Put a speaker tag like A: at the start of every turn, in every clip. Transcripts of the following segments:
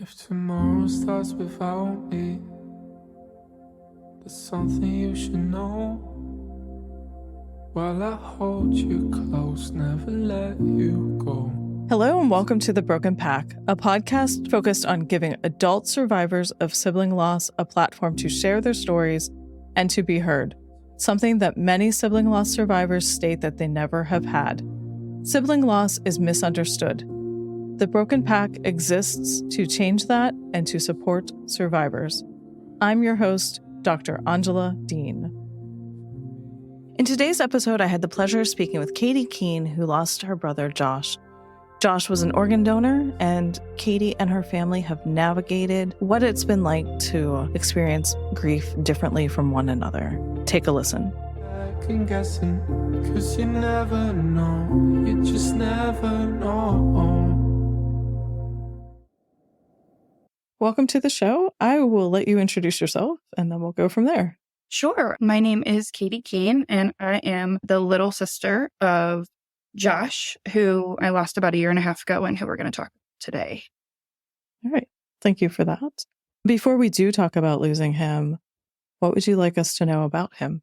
A: If tomorrow starts without me, there's something you should know. While I hold you close, never let you go.
B: Hello and welcome to The Broken Pack, a podcast focused on giving adult survivors of sibling loss a platform to share their stories and to be heard, something that many sibling loss survivors state that they never have had. Sibling loss is misunderstood. The Broken Pack exists to change that and to support survivors. I'm your host, Dr. Angela Dean. In today's episode, I had the pleasure of speaking with Katie Kuehn, who lost her brother, Josh. Josh was an organ donor, and Katie and her family have navigated what it's been like to experience grief differently from one another. Take a listen.
A: Second guessing, 'cause you never know, you just never know.
B: Welcome to the show. I will let you introduce yourself, and then we'll go from there.
C: Sure. My name is Katie Kuehn, and I am the little sister of Josh, who I lost about a year and a half ago and who we're going to talk today.
B: All right. Thank you for that. Before we do talk about losing him, what would you like us to know about him?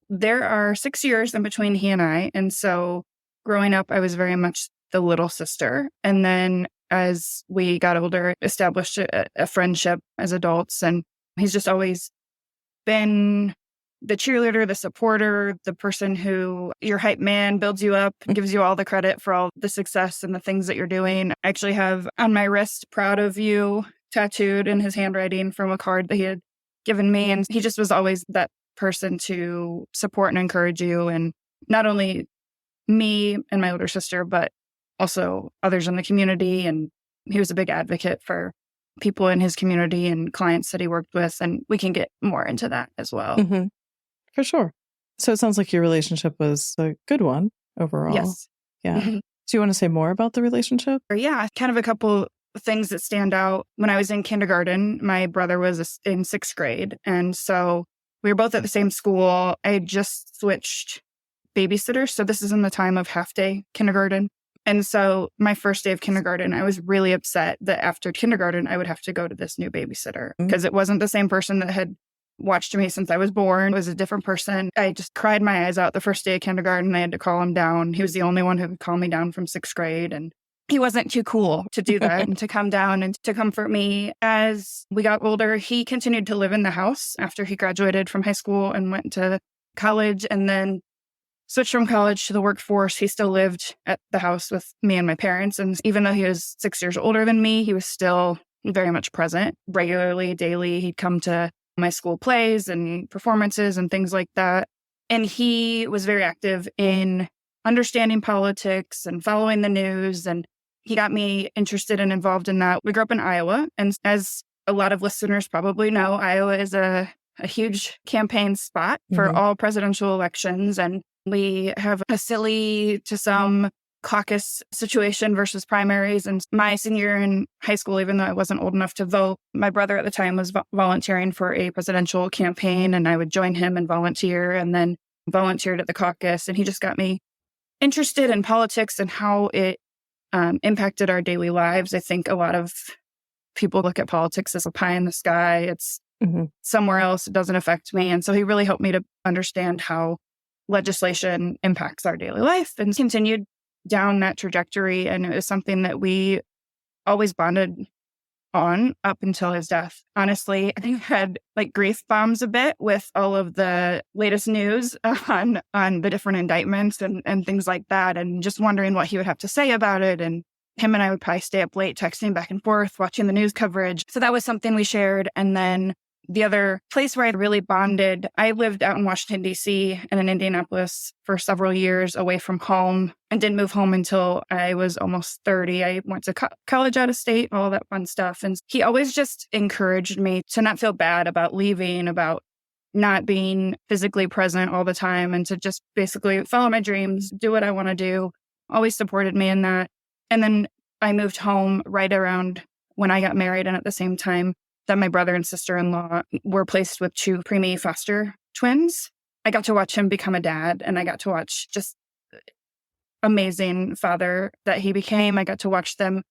C: There are 6 years in between he and I. And so growing up, I was very much the little sister. And then as we got older, established a friendship as adults. And he's just always been the cheerleader, the supporter, the person who your hype man builds you up, gives you all the credit for all the success and the things that you're doing. I actually have on my wrist, "Proud of you," tattooed in his handwriting from a card that he had given me. And he just was always that person to support and encourage you. And not only me and my older sister, but also others in the community. And he was a big advocate for people in his community and clients that he worked with. And we can get more into that as well.
B: Mm-hmm. For sure. So it sounds like your relationship was a good one overall.
C: Yes.
B: Yeah. Do you want to say more about the relationship?
C: Yeah, kind of a couple things that stand out. When I was in kindergarten, my brother was in sixth grade. And so we were both at the same school. I had just switched babysitters. So this is in the time of half-day kindergarten. And so my first day of kindergarten, I was really upset that after kindergarten, I would have to go to this new babysitter because it wasn't the same person that had watched me since I was born. It was a different person. I just cried my eyes out the first day of kindergarten. I had to call him down. He was the only one who could calm me down from sixth grade. And he wasn't too cool to do that and to come down and to comfort me. As we got older, he continued to live in the house after he graduated from high school and went to college and then switched from college to the workforce. He still lived at the house with me and my parents. And even though he was 6 years older than me, he was still very much present regularly, daily. He'd come to my school plays and performances and things like that. And he was very active in understanding politics and following the news. And he got me interested and involved in that. We grew up in Iowa. And as a lot of listeners probably know, Iowa is a huge campaign spot for all presidential elections. And we have a silly to some caucus situation versus primaries. And my senior year in high school, even though I wasn't old enough to vote, my brother at the time was volunteering for a presidential campaign, and I would join him and volunteer, and then volunteered at the caucus. And he just got me interested in politics and how it impacted our daily lives. I think a lot of people look at politics as a pie in the sky. It's somewhere else. It doesn't affect me. And so he really helped me to understand how legislation impacts our daily life and continued down that trajectory. And it was something that we always bonded on up until his death. Honestly, I think I had like grief bombs a bit with all of the latest news on the different indictments and things like that. And just wondering what he would have to say about it. And him and I would probably stay up late texting back and forth, watching the news coverage. So that was something we shared. And then the other place where I really bonded, I lived out in Washington, D.C. and in Indianapolis for several years away from home and didn't move home until I was almost 30. I went to college out of state, all that fun stuff. And he always just encouraged me to not feel bad about leaving, about not being physically present all the time, and to just basically follow my dreams, do what I want to do. Always supported me in that. And then I moved home right around when I got married, and at the same time that my brother and sister-in-law were placed with two preemie foster twins. I got to watch him become a dad, and I got to watch just amazing father that he became. I got to watch them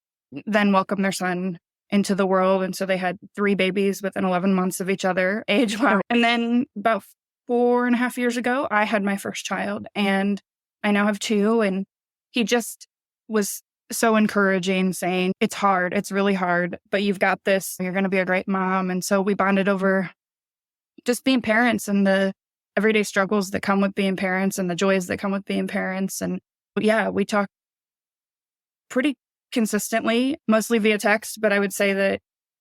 C: then welcome their son into the world. And so they had 3 babies within 11 months of each other age-wise. And then about 4.5 years ago, I had my first child, and I now have 2. And he just was so encouraging, saying, it's hard. It's really hard, but you've got this. You're going to be a great mom. And so we bonded over just being parents and the everyday struggles that come with being parents and the joys that come with being parents. And yeah, we talk pretty consistently, mostly via text, but I would say that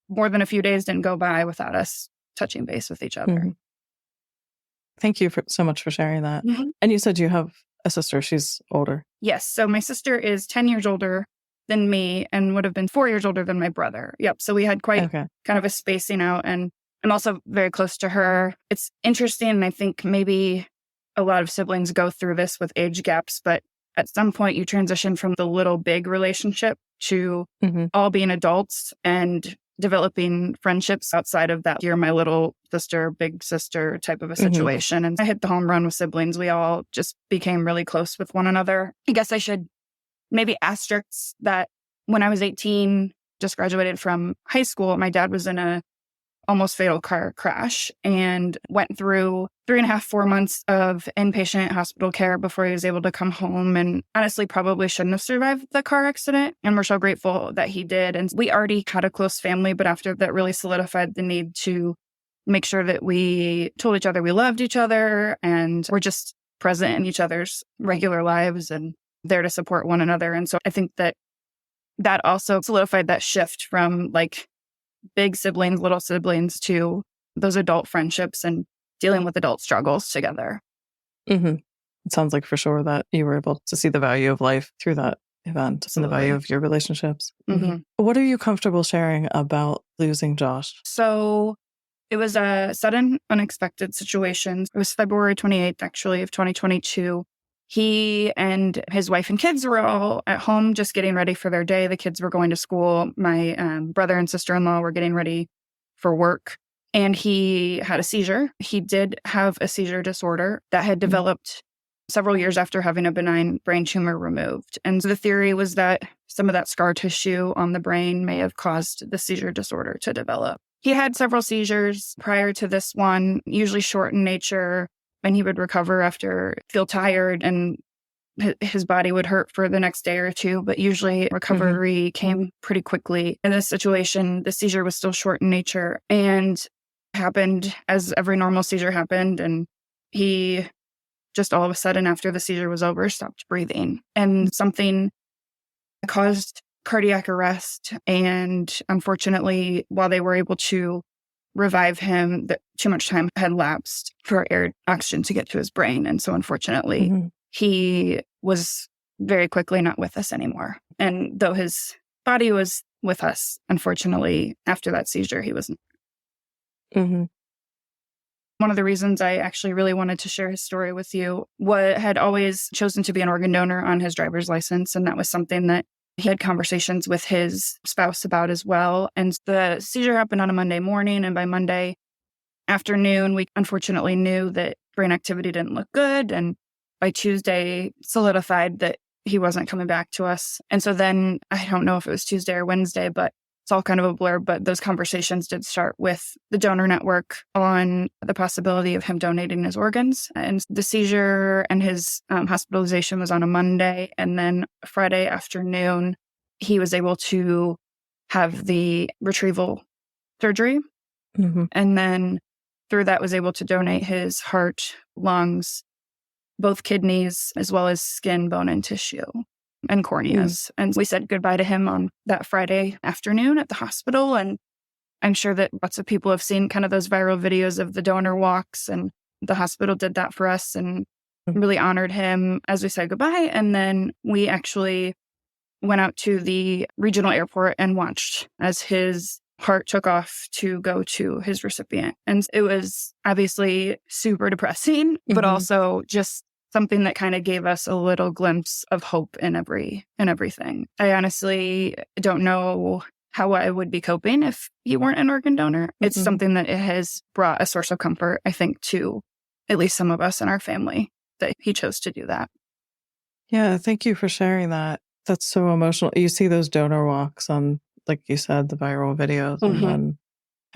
C: more than a few days didn't go by without us touching base with each other.
B: Mm-hmm. Thank you so much for sharing that.
C: Mm-hmm.
B: And you said you have a sister. She's older.
C: Yes. So my sister is 10 years older than me and would have been 4 years older than my brother. Yep. So we had quite kind of a spacing out, and I'm also very close to her. It's interesting. And I think maybe a lot of siblings go through this with age gaps, but at some point you transition from the little big relationship to all being adults and developing friendships outside of that. You're my little sister, big sister type of a situation. And I hit the home run with siblings. We all just became really close with one another. I guess I should maybe asterisk that when I was 18, just graduated from high school, my dad was in a almost fatal car crash and went through 3.5, 4 months of inpatient hospital care before he was able to come home, and honestly probably shouldn't have survived the car accident. And we're so grateful that he did. And we already had a close family, but after that really solidified the need to make sure that we told each other we loved each other and we're just present in each other's regular lives and there to support one another. And so I think that also solidified that shift from like big siblings, little siblings to those adult friendships and dealing with adult struggles together.
B: It sounds like for sure that you were able to see the value of life through that event. Absolutely. And the value of your relationships. What are you comfortable sharing about losing Josh?
C: So it was a sudden, unexpected situation. It was February 28th, actually, of 2022. He and his wife and kids were all at home just getting ready for their day. The kids were going to school. My brother and sister-in-law were getting ready for work. And he had a seizure. He did have a seizure disorder that had developed several years after having a benign brain tumor removed. And so the theory was that some of that scar tissue on the brain may have caused the seizure disorder to develop. He had several seizures prior to this one, usually short in nature. And he would recover after feel tired and his body would hurt for the next day or two. But usually recovery came pretty quickly. In this situation, the seizure was still short in nature and happened as every normal seizure happened. And he just all of a sudden, after the seizure was over, stopped breathing. And something caused cardiac arrest. And unfortunately, while they were able to revive him, that too much time had lapsed for air oxygen to get to his brain. And so unfortunately, he was very quickly not with us anymore. And though his body was with us, unfortunately, after that seizure, he wasn't. One of the reasons I actually really wanted to share his story with you had always chosen to be an organ donor on his driver's license. And that was something that he had conversations with his spouse about as well. And the seizure happened on a Monday morning. And by Monday afternoon, we unfortunately knew that brain activity didn't look good. And by Tuesday, solidified that he wasn't coming back to us. And so then, I don't know if it was Tuesday or Wednesday, but it's all kind of a blur. But those conversations did start with the donor network on the possibility of him donating his organs. And the seizure and his hospitalization was on a Monday. And then Friday afternoon, he was able to have the retrieval surgery. And then through that was able to donate his heart, lungs, both kidneys, as well as skin, bone, and tissue, and corneas. And we said goodbye to him on that Friday afternoon at the hospital. And I'm sure that lots of people have seen kind of those viral videos of the donor walks, and the hospital did that for us and really honored him as we said goodbye. And then we actually went out to the regional airport and watched as his heart took off to go to his recipient. And it was obviously super depressing, but also just something that kind of gave us a little glimpse of hope in everything. I honestly don't know how I would be coping if he weren't an organ donor. It's something that it has brought a source of comfort, I think, to at least some of us in our family, that he chose to do that.
B: Yeah, thank you for sharing that. That's so emotional. You see those donor walks on like you said, the viral videos. And
C: Mhm.
B: then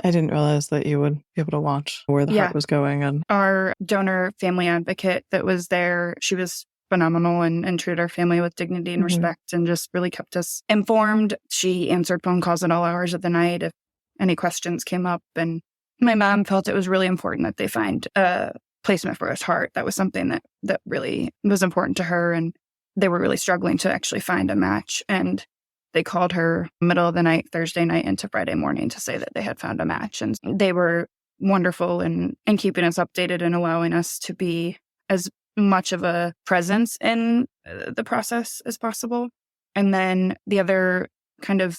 B: I didn't realize that you would be able to watch where the
C: Yeah.
B: heart was going. And
C: Our donor family advocate that was there, she was phenomenal and treated our family with dignity and
B: Mhm.
C: respect and just really kept us informed. She answered phone calls at all hours of the night if any questions came up. And my mom felt it was really important that they find a placement for his heart. That was something that really was important to her. And they were really struggling to actually find a match. And they called her middle of the night, Thursday night into Friday morning to say that they had found a match. And they were wonderful in keeping us updated and allowing us to be as much of a presence in the process as possible. And then the other kind of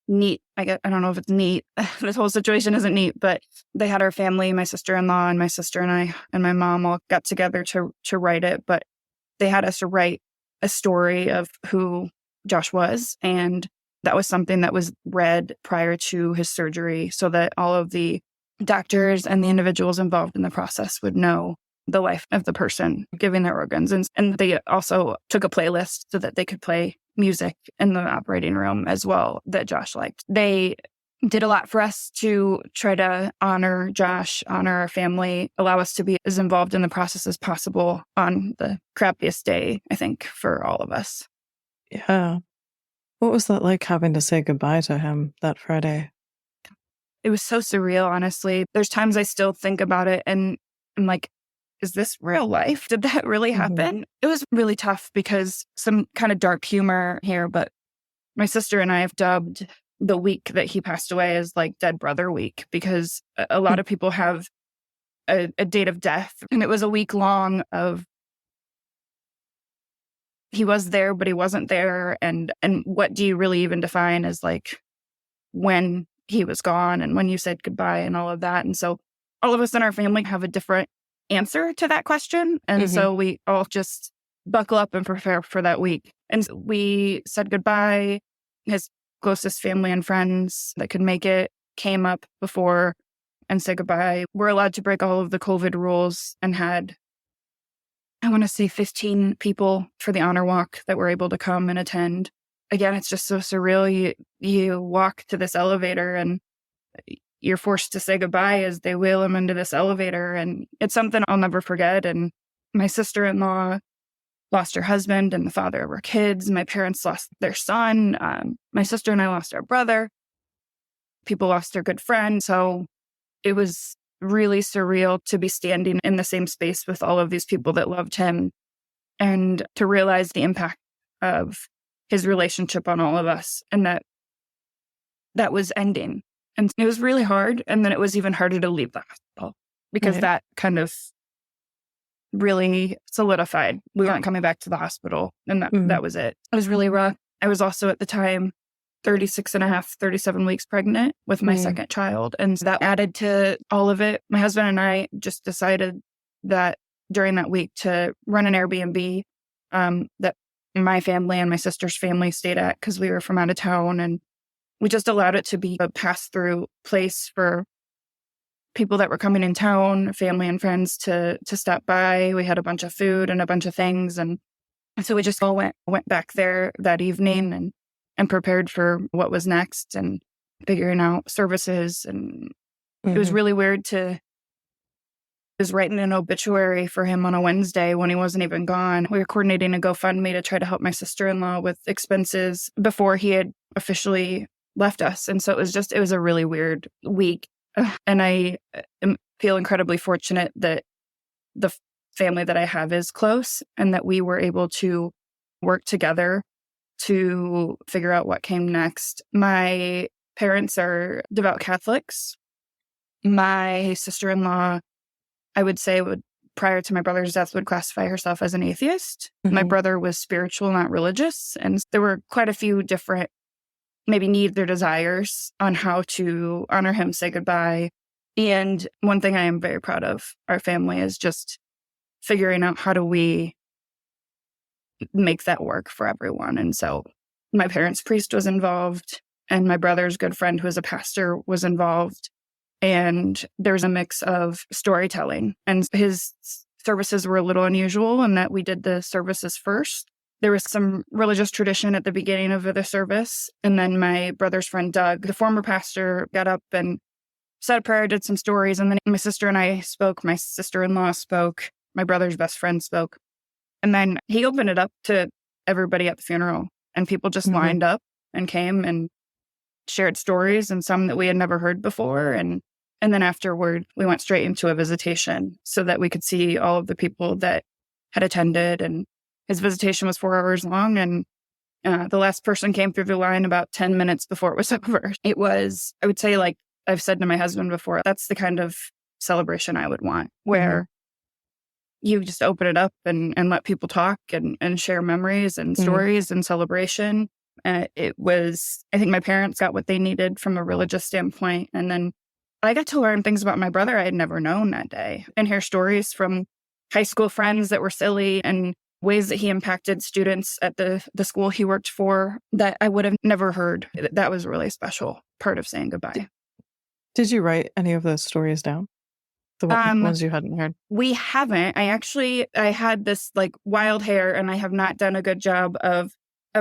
C: neat, I don't know if it's neat. This whole situation isn't neat, but they had our family, my sister-in-law and my sister and I and my mom all got together to write it. But they had us to write a story of who Josh was. And that was something that was read prior to his surgery so that all of the doctors and the individuals involved in the process would know the life of the person giving their organs. And they also took a playlist so that they could play music in the operating room as well that Josh liked. They did a lot for us to try to honor Josh, honor our family, allow us to be as involved in the process as possible on the crappiest day, I think, for all of us.
B: yeah. What was that like having to say goodbye to him that Friday?
C: It was so surreal, honestly. There's times I still think about it and I'm like, is this real life? Did that really happen? It was really tough because some kind of dark humor here, but my sister and I have dubbed the week that he passed away as like Dead Brother Week because a lot of people have a date of death. And it was a week long of he was there, but he wasn't there. And what do you really even define as like when he was gone and when you said goodbye and all of that. And so all of us in our family have a different answer to that question. And so we all just buckle up and prepare for that week. And we said goodbye. His closest family and friends that could make it came up before and said goodbye. We're allowed to break all of the COVID rules and had, I want to say 15 people for the honor walk that were able to come and attend. Again, it's just so surreal. You walk to this elevator and you're forced to say goodbye as they wheel him into this elevator. And it's something I'll never forget. And my sister-in-law lost her husband and the father of her kids. My parents lost their son. My sister and I lost our brother. People lost their good friend. So it was really surreal to be standing in the same space with all of these people that loved him and to realize the impact of his relationship on all of us and that was ending. And it was really hard. And then it was even harder to leave the hospital because that kind of really solidified. We weren't coming back to the hospital. And that was it. It was really rough. I was also at the time 36 and a half, 37 weeks pregnant with my second child. And that added to all of it. My husband and I just decided that during that week to run an Airbnb that my family and my sister's family stayed at because we were from out of town. And we just allowed it to be a pass-through place for people that were coming in town, family and friends to stop by. We had a bunch of food and a bunch of things. And so we just all went back there that evening and prepared for what was next and figuring out services. And it was really weird I was writing an obituary for him on a Wednesday when he wasn't even gone. We were coordinating a GoFundMe to try to help my sister-in-law with expenses before he had officially left us. And so it was a really weird week. And I feel incredibly fortunate that the family that I have is close and that we were able to work together to figure out what came next. My parents are devout Catholics. My sister-in-law, I would say, prior to my brother's death, would classify herself as an atheist. My brother was spiritual, not religious. And there were quite a few different maybe needs or desires on how to honor him, say goodbye. And one thing I am very proud of our family is just figuring out how do we make that work for everyone. And so my parents' priest was involved and my brother's good friend who is a pastor was involved. And there's a mix of storytelling. And his services were a little unusual in that we did the services first. there was some religious tradition at the beginning of the service. And then my brother's friend, Doug, the former pastor, got up and said a prayer, did some stories. And then my sister and I spoke. My sister-in-law spoke. My brother's best friend spoke. And then he opened it up to everybody at the funeral. And people just lined up and came and shared stories, and some that we had never heard before. And then afterward, we went straight into a visitation so that we could see all of the people that had attended. And his visitation was 4 hours long. And the last person came through the line about 10 minutes before it was over. It was, I would say, like I've said to my husband before, that's the kind of celebration I would want, where you just open it up and let people talk and share memories and stories and celebration. It was, I think my parents got what they needed from a religious standpoint. And then I got to learn things about my brother I had never known that day, and hear stories from high school friends that were silly and ways that he impacted students at the school he worked for that I would have never heard. That was a really special part of saying goodbye.
B: Did you write any of those stories down? The ones you hadn't heard? We
C: haven't. I had this like wild hair, and I have not done a good job of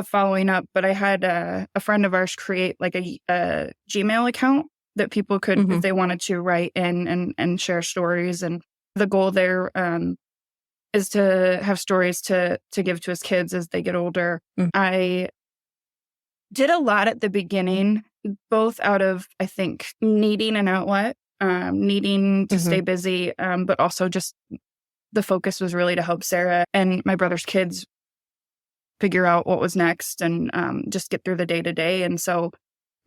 C: following up, but I had a friend of ours create like a Gmail account that people could, if they wanted to, write in and share stories. And the goal there is to have stories to give to his kids as they get older. I did a lot at the beginning, both out of, I think, needing an outlet, needing to stay busy, but also just the focus was really to help Sarah and my brother's kids figure out what was next and just get through the day-to-day. And so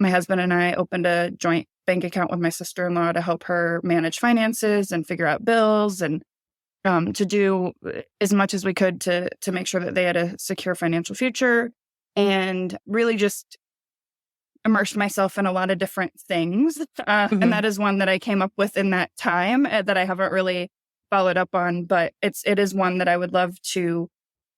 C: my husband and I opened a joint bank account with my sister-in-law to help her manage finances and figure out bills, and to do as much as we could to make sure that they had a secure financial future, and really just immersed myself in a lot of different things. And that is one that I came up with in that time that I haven't really followed up on, but it is one that I would love to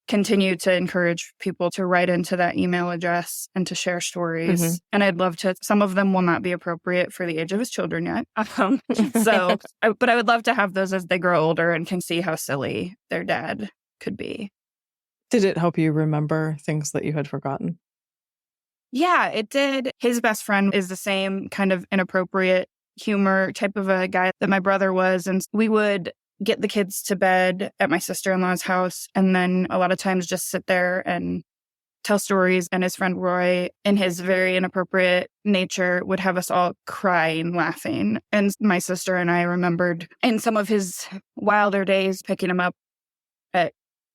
C: continue to encourage people to write into that email address and to share stories. And I'd love to, some of them will not be appropriate for the age of his children yet. But I would love to have those as they grow older and can see how silly their dad could be.
B: Did it help you remember things that you had forgotten?
C: Yeah, it did. His best friend is the same kind of inappropriate humor type of a guy that my brother was. And we would get the kids to bed at my sister-in-law's house, and then a lot of times just sit there and tell stories. And his friend Roy, in his very inappropriate nature, would have us all crying, laughing. And my sister and I remembered in some of his wilder days picking him up at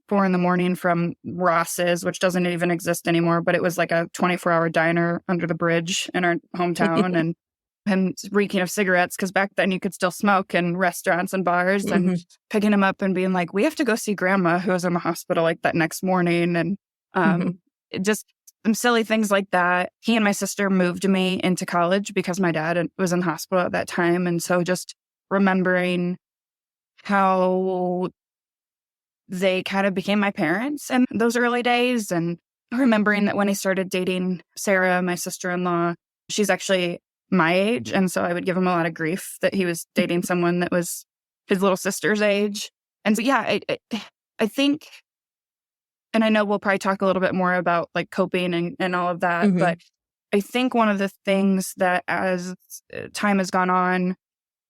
C: 4 a.m. from Ross's, which doesn't even exist anymore, but it was like a 24-hour diner under the bridge in our hometown. And him reeking of cigarettes, because back then you could still smoke in restaurants and bars, and picking him up and being like, we have to go see grandma who was in the hospital like that next morning. And just some silly things like that. He and my sister moved me into college because my dad was in the hospital at that time. And so just remembering how they kind of became my parents in those early days, and remembering that when he started dating Sarah, my sister-in-law, she's actually my age. And so I would give him a lot of grief that he was dating someone that was his little sister's age. And so, yeah, I think, and I know we'll probably talk a little bit more about like coping and all of that, but I think one of the things that as time has gone on,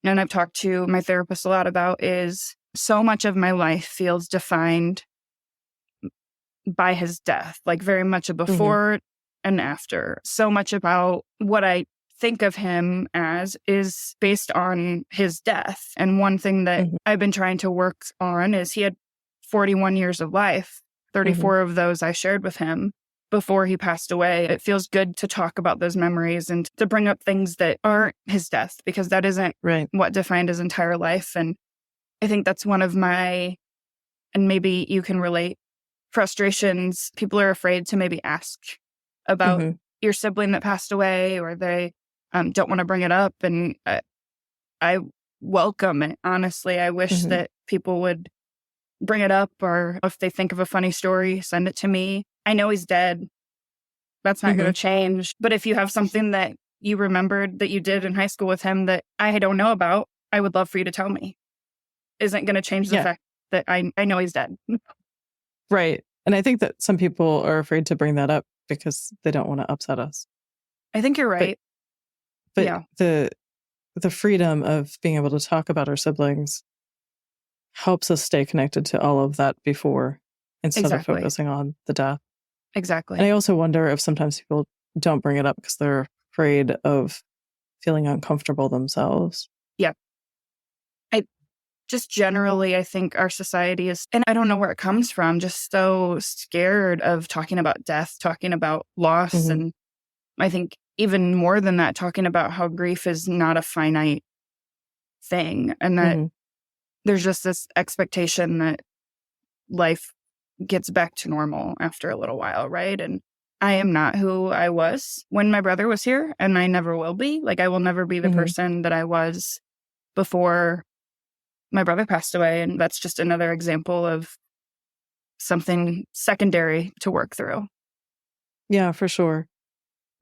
C: and I've talked to my therapist a lot about, is so much of my life feels defined by his death, like very much a before and after. So much about what I think of him as is based on his death. And one thing that I've been trying to work on is he had 41 years of life. 34 of those I shared with him before he passed away. It feels good to talk about those memories and to bring up things that aren't his death, because that isn't what defined his entire life. And I think that's one of my, and maybe you can relate, frustrations. People are afraid to maybe ask about your sibling that passed away, or they don't want to bring it up. And I welcome it. Honestly, I wish that people would bring it up, or if they think of a funny story, send it to me. I know he's dead. That's not going to change. But if you have something that you remembered that you did in high school with him that I don't know about, I would love for you to tell me. Isn't going to change the fact that I know he's dead.
B: Right. And I think that some people are afraid to bring that up because they don't want to upset us.
C: I think you're right.
B: But
C: Yeah.
B: the freedom of being able to talk about our siblings helps us stay connected to all of that before instead
C: Exactly.
B: of focusing on the death.
C: Exactly.
B: And I also wonder if sometimes people don't bring it up because they're afraid of feeling uncomfortable themselves.
C: Yeah. Just generally, I think our society is, and I don't know where it comes from, just so scared of talking about death, talking about loss.
B: Mhm.
C: And I think even more than that, talking about how grief is not a finite thing and that
B: Mhm.
C: there's just this expectation that life gets back to normal after a little while, right? And I am not who I was when my brother was here, and I never will be. Like, I will never be the
B: Mhm.
C: person that I was before my brother passed away. And that's just another example of something secondary to work through.
B: Yeah, for sure.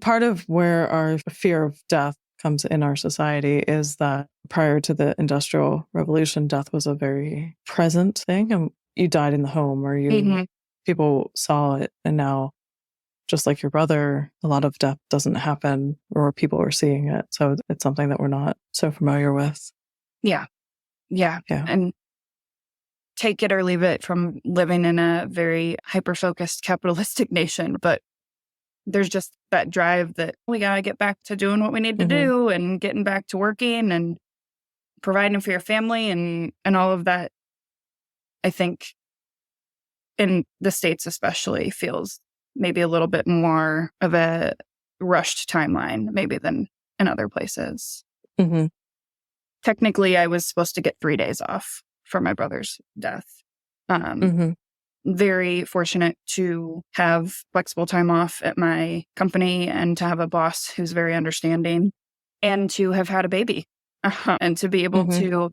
B: Part of where our fear of death comes in our society is that prior to the Industrial Revolution, death was a very present thing. And you died in the home or
C: Mhm.
B: people saw it. And now, just like your brother, a lot of death doesn't happen or people are seeing it. So it's something that we're not so familiar with.
C: Yeah. Yeah.
B: Yeah.
C: And take it or leave it from living in a very hyper-focused capitalistic nation. But there's just that drive that we got to get back to doing what we need to
B: Mhm.
C: do and getting back to working and providing for your family and all of that. I think in the States especially feels maybe a little bit more of a rushed timeline maybe than in other places.
B: Mhm.
C: Technically, I was supposed to get 3 days off for my brother's death.
B: Mhm.
C: Very fortunate to have flexible time off at my company and to have a boss who's very understanding and to have had a baby and to be able
B: Mhm.
C: to.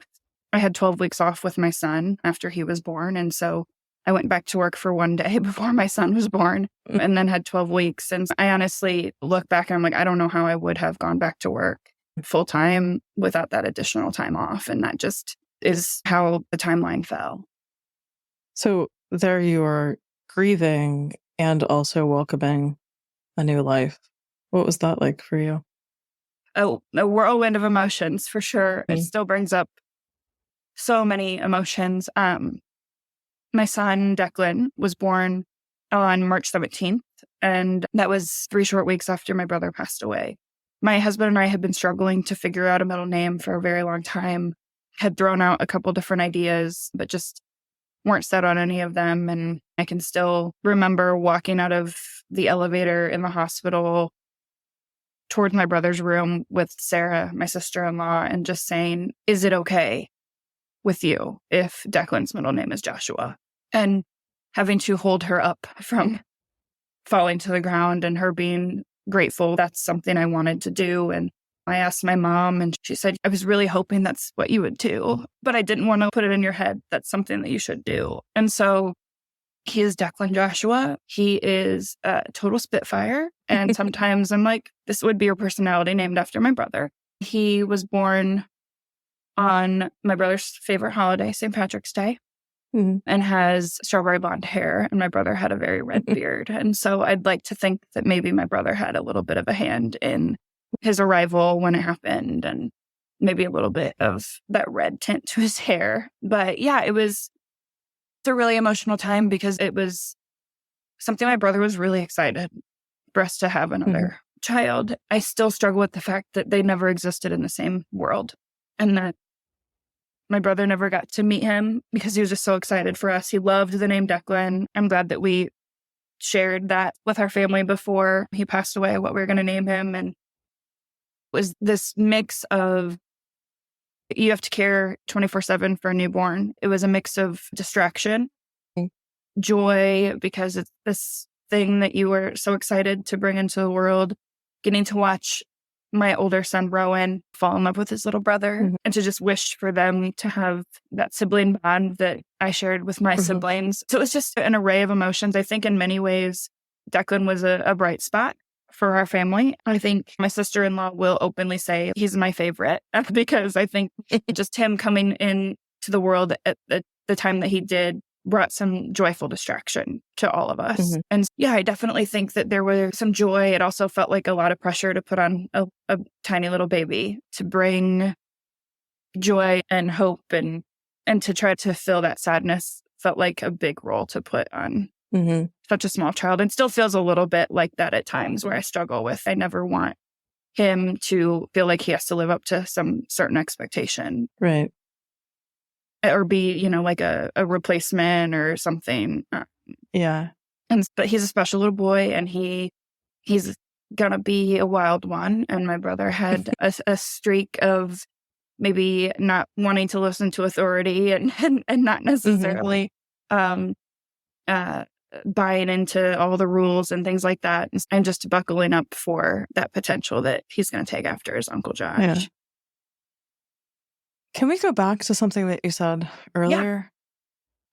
C: I had 12 weeks off with my son after he was born. And so I went back to work for 1 day before my son was born and then had 12 weeks. And I honestly look back and I'm like, I don't know how I would have gone back to work full time without that additional time off. And that just is how the timeline fell.
B: So there you are grieving and also welcoming a new life. What was that like for you?
C: Oh, a whirlwind of emotions for sure. It
B: Mm.
C: still brings up so many emotions. My son, Declan, was born on March 17th, and that was 3 short weeks after my brother passed away. My husband and I had been struggling to figure out a middle name for a very long time, had thrown out a couple different ideas, but just weren't set on any of them. And I can still remember walking out of the elevator in the hospital towards my brother's room with Sarah, my sister-in-law, and just saying, is it okay with you if Declan's middle name is Joshua? And having to hold her up from falling to the ground and her being grateful that's something I wanted to do. And I asked my mom and she said, I was really hoping that's what you would do, but I didn't want to put it in your head that's something that you should do. And so he is Declan Joshua. He is a total Spitfire. And sometimes I'm like, this would be your personality named after my brother. He was born on my brother's favorite holiday, St. Patrick's Day,
B: Mhm.
C: and has strawberry blonde hair. And my brother had a very red beard. And so I'd like to think that maybe my brother had a little bit of a hand in his arrival when it happened and maybe a little bit of that red tint to his hair. But yeah, it's a really emotional time because it was something my brother was really excited for us to have another child. I still struggle with the fact that they never existed in the same world and that my brother never got to meet him because he was just so excited for us. He loved the name Declan. I'm glad that we shared that with our family before he passed away, what we were going to name him. And it was this mix of you have to care 24/7 for a newborn. It was a mix of distraction, joy, because it's this thing that you were so excited to bring into the world, getting to watch my older son, Rowan, fall in love with his little brother and to just wish for them to have that sibling bond that I shared with my siblings. So it was just an array of emotions. I think in many ways, Declan was a bright spot for our family. I think my sister-in-law will openly say he's my favorite because I think just him coming in to the world at the time that he did brought some joyful distraction to all of us.
B: Mhm.
C: And yeah, I definitely think that there was some joy. It also felt like a lot of pressure to put on a tiny little baby to bring joy and hope and to try to fill that sadness felt like a big role to put on
B: Mhm.
C: such a small child, and still feels a little bit like that at times where I struggle with. I never want him to feel like he has to live up to some certain expectation
B: Right.
C: or be, like a replacement or something.
B: Yeah.
C: But he's a special little boy, and he's gonna be a wild one. And my brother had a streak of maybe not wanting to listen to authority and not necessarily um, uh, buying into all the rules and things like that, and just buckling up for that potential that he's going to take after his Uncle Josh.
B: Yeah. Can we go back to something that you said earlier?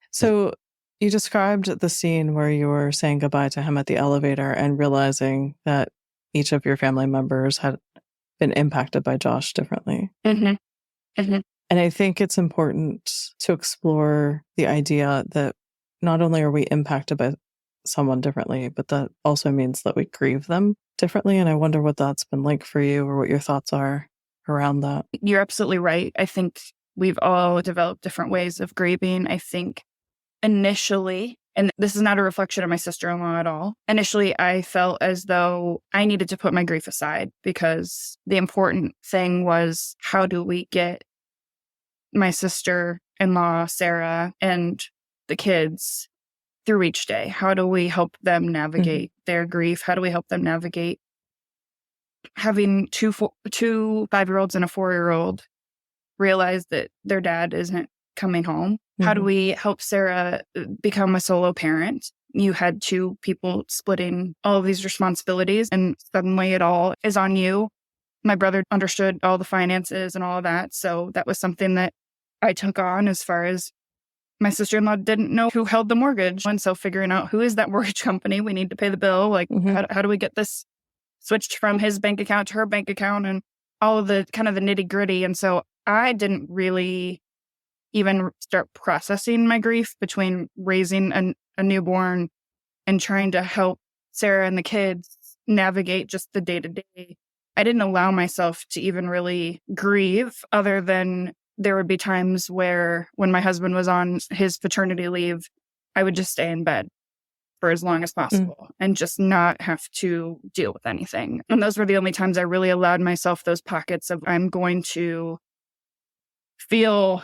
B: So you described the scene where you were saying goodbye to him at the elevator and realizing that each of your family members had been impacted by Josh differently.
C: Mm-hmm. Mm-hmm.
B: And I think it's important to explore the idea that not only are we impacted by someone differently, but that also means that we grieve them differently. And I wonder what that's been like for you or what your thoughts are around that.
C: You're absolutely right. I think we've all developed different ways of grieving. I think initially, and this is not a reflection of my sister-in-law at all, initially I felt as though I needed to put my grief aside because the important thing was, how do we get my sister-in-law, Sarah, and the kids through each day? How do we help them navigate their grief? How do we help them navigate having two 5-year-olds and a 4-year-old realize that their dad isn't coming home? How do we help Sarah become a solo parent? You had two people splitting all of these responsibilities, and suddenly it all is on you. My brother understood all the finances and all of that, so that was something that I took on. As far as my sister-in-law didn't know who held the mortgage, and so figuring out who is that mortgage company, we need to pay the bill. Like, how do we get this switched from his bank account to her bank account, and all of the kind of the nitty gritty. And so I didn't really even start processing my grief between raising a newborn and trying to help Sarah and the kids navigate just the day-to-day. I didn't allow myself to even really grieve, other than there would be times where when my husband was on his paternity leave, I would just stay in bed for as long as possible and just not have to deal with anything. And those were the only times I really allowed myself those pockets of, I'm going to feel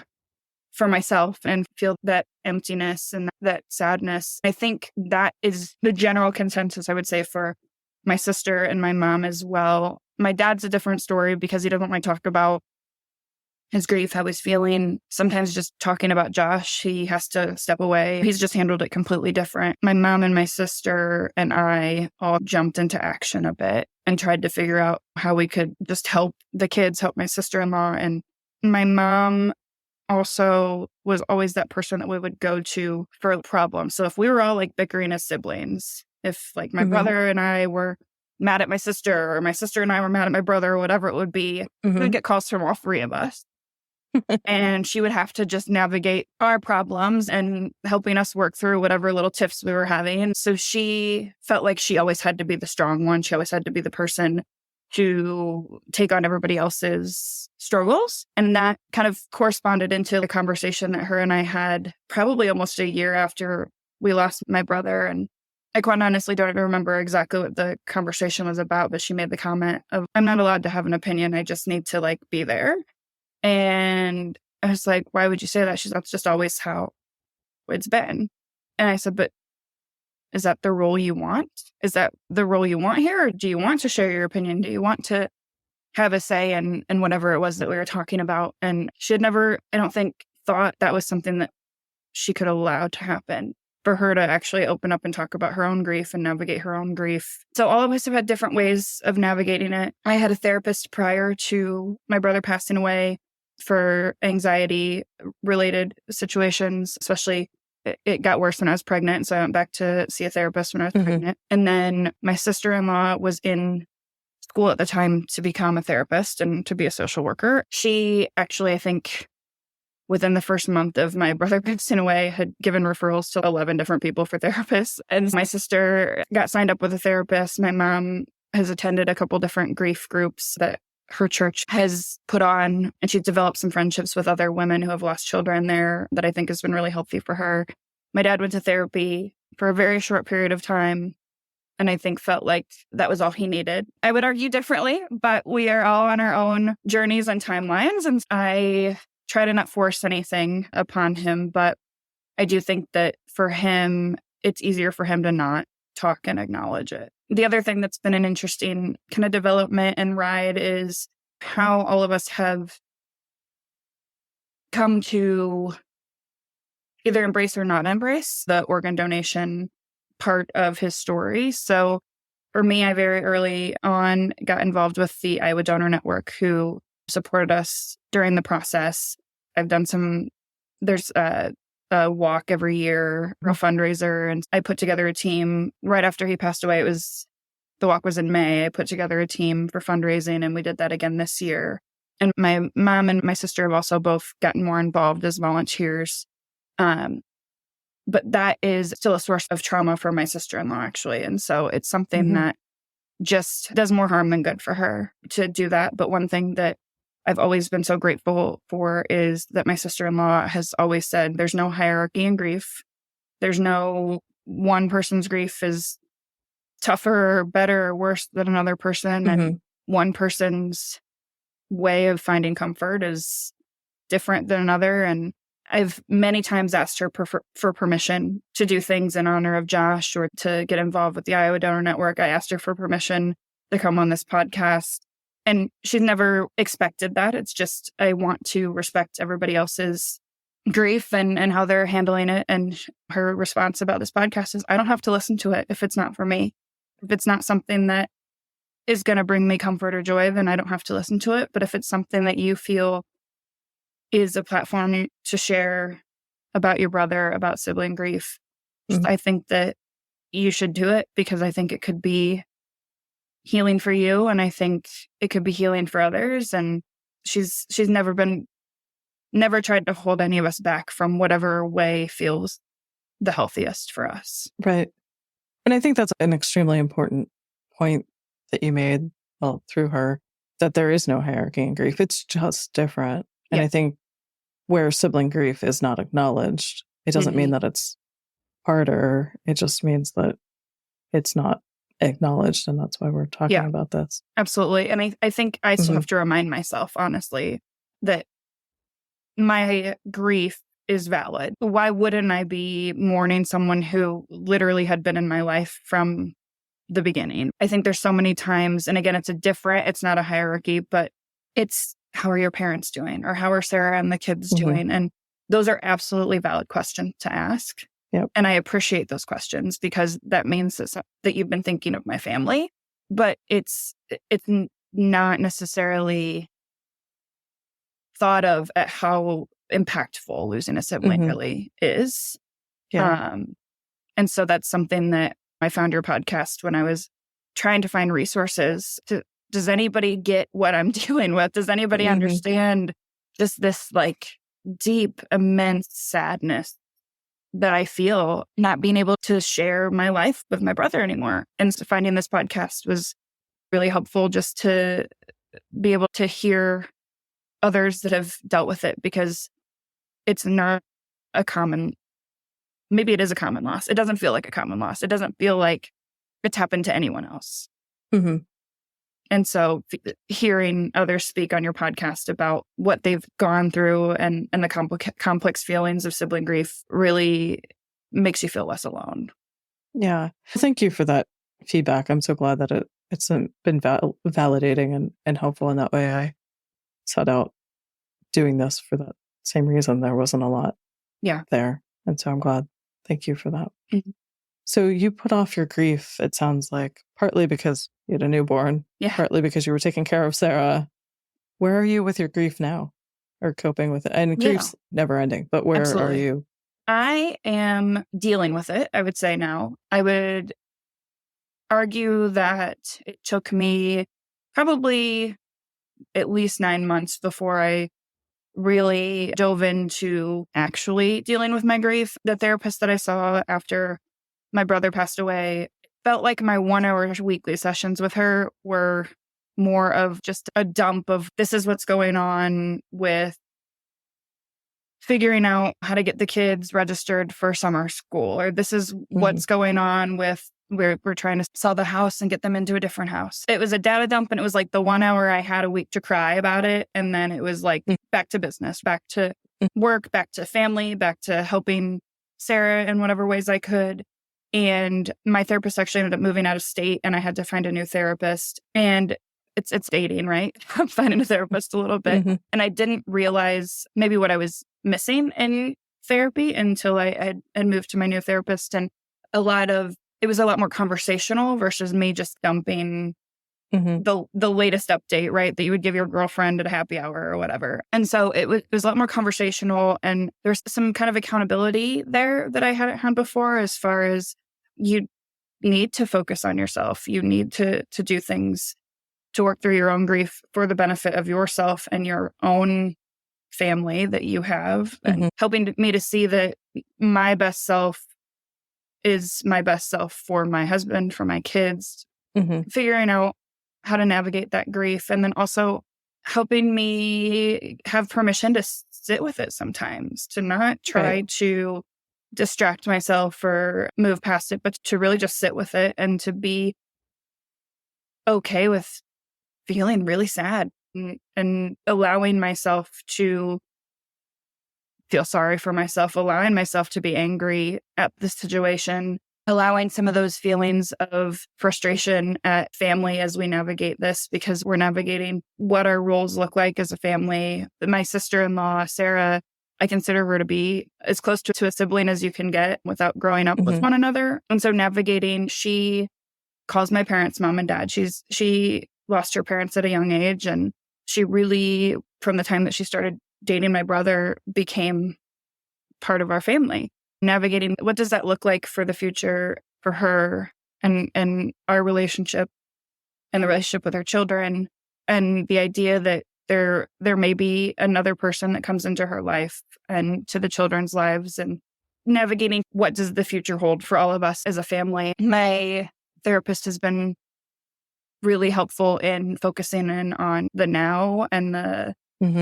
C: for myself and feel that emptiness and that sadness. I think that is the general consensus, I would say, for my sister and my mom as well. My dad's a different story because he doesn't like to talk about his grief, how he's feeling. Sometimes just talking about Josh, he has to step away. He's just handled it completely different. My mom and my sister and I all jumped into action a bit and tried to figure out how we could just help the kids, help my sister-in-law. And my mom also was always that person that we would go to for problems. So if we were all like bickering as siblings, if like my brother and I were mad at my sister, or my sister and I were mad at my brother, or whatever it would be, we would get calls from all three of us. And she would have to just navigate our problems and helping us work through whatever little tiffs we were having. And so she felt like she always had to be the strong one. She always had to be the person to take on everybody else's struggles. And that kind of corresponded into the conversation that her and I had probably almost a year after we lost my brother. And I quite honestly don't even remember exactly what the conversation was about, but she made the comment of, I'm not allowed to have an opinion. I just need to like be there. And I was like, why would you say that? She's like, that's just always how it's been. And I said, but is that the role you want? Is that the role you want here? Or do you want to share your opinion? Do you want to have a say in whatever it was that we were talking about? And she had never, I don't think, thought that was something that she could allow to happen, for her to actually open up and talk about her own grief and navigate her own grief. So all of us have had different ways of navigating it. I had a therapist prior to my brother passing away for anxiety-related situations, especially it got worse when I was pregnant. So I went back to see a therapist when I was pregnant. And then my sister-in-law was in school at the time to become a therapist and to be a social worker. She actually, I think, within the first month of my brother passing away, had given referrals to 11 different people for therapists. And my sister got signed up with a therapist. My mom has attended a couple different grief groups that her church has put on, and she's developed some friendships with other women who have lost children there that I think has been really healthy for her. My dad went to therapy for a very short period of time, and I think felt like that was all he needed. I would argue differently, but we are all on our own journeys and timelines, and I try to not force anything upon him, but I do think that for him, it's easier for him to not talk and acknowledge it. The other thing that's been an interesting kind of development and ride is how all of us have come to either embrace or not embrace the organ donation part of his story. So for me, I very early on got involved with the Iowa Donor Network, who supported us during the process. I've done there's a walk every year, a fundraiser, and I put together a team right after he passed away. The walk was in May. I put together a team for fundraising, and we did that again this year. And my mom and my sister have also both gotten more involved as volunteers. But that is still a source of trauma for my sister-in-law, actually. And so it's something that just does more harm than good for her to do that. But one thing that I've always been so grateful for is that my sister-in-law has always said there's no hierarchy in grief. There's no one person's grief is tougher or better or worse than another person. And one person's way of finding comfort is different than another. And I've many times asked her for permission to do things in honor of Josh or to get involved with the Iowa Donor Network. I asked her for permission to come on this podcast. And she's never expected that. It's just, I want to respect everybody else's grief and how they're handling it. And her response about this podcast is, I don't have to listen to it if it's not for me. If it's not something that is going to bring me comfort or joy, then I don't have to listen to it. But if it's something that you feel is a platform to share about your brother, about sibling grief, I think that you should do it, because I think it could be healing for you, and I think it could be healing for others. And she's never tried to hold any of us back from whatever way feels the healthiest for us.
B: Right. And I think that's an extremely important point that you made, well, through her, that there is no hierarchy in grief. It's just different. And I think where sibling grief is not acknowledged, it doesn't mean that it's harder. It just means that it's not acknowledged, and that's why we're talking about this.
C: Absolutely. And I think I still have to remind myself, honestly, that my grief is valid. Why wouldn't I be mourning someone who literally had been in my life from the beginning? I think there's so many times, and again, it's not a hierarchy, but it's, how are your parents doing? Or how are Sarah and the kids doing? And those are absolutely valid questions to ask.
B: Yep.
C: And I appreciate those questions, because that means that you've been thinking of my family. But it's not necessarily thought of at how impactful losing a sibling really is.
B: Yeah.
C: And so that's something that I found your podcast when I was trying to find resources. Does anybody get what I'm dealing with? Does anybody understand just this like deep, immense sadness that I feel not being able to share my life with my brother anymore? And so finding this podcast was really helpful, just to be able to hear others that have dealt with it, because it's not a common, maybe it is a common loss. It doesn't feel like a common loss. It doesn't feel like it's happened to anyone else. And so hearing others speak on your podcast about what they've gone through and the complex feelings of sibling grief really makes you feel less alone.
B: Yeah. Thank you for that feedback. I'm so glad that it's been validating and helpful in that way. I set out doing this for that same reason. There wasn't a lot there. And so I'm glad. Thank you for that. So you put off your grief, it sounds like, partly because you had a newborn, partly because you were taking care of Sarah. Where are you with your grief now, or coping with it? And grief's never ending, but where are you?
C: I am dealing with it, I would say now. I would argue that it took me probably at least 9 months before I really dove into actually dealing with my grief. The therapist that I saw after my brother passed away felt like my 1-hour weekly sessions with her were more of just a dump of this is what's going on with figuring out how to get the kids registered for summer school, or this is what's going on with we're trying to sell the house and get them into a different house. It was a data dump, and it was like the 1 hour I had a week to cry about it. And then it was like back to business, back to work, back to family, back to helping Sarah in whatever ways I could. And my therapist actually ended up moving out of state, and I had to find a new therapist. And it's dating, right? I'm finding a therapist a little bit. And I didn't realize maybe what I was missing in therapy until I had moved to my new therapist. And it was a lot more conversational versus me just dumping the latest update, right? That you would give your girlfriend at a happy hour or whatever. And so it was a lot more conversational, and there's some kind of accountability there that I hadn't had before, as far as you need to focus on yourself. You need to do things to work through your own grief for the benefit of yourself and your own family that you have, and helping me to see that my best self is my best self for my husband, for my kids, figuring out how to navigate that grief, and then also helping me have permission to sit with it sometimes, to not try to distract myself or move past it, but to really just sit with it and to be okay with feeling really sad and allowing myself to feel sorry for myself, allowing myself to be angry at the situation, allowing some of those feelings of frustration at family as we navigate this, because we're navigating what our roles look like as a family. My sister-in-law, Sarah, I consider her to be as close to a sibling as you can get without growing up with one another. And so navigating, she calls my parents mom and dad. She lost her parents at a young age, and she really, from the time that she started dating my brother, became part of our family. Navigating what does that look like for the future for her and our relationship and the relationship with her children, and the idea that there may be another person that comes into her life and to the children's lives, and navigating what does the future hold for all of us as a family. My therapist has been really helpful in focusing in on the now, and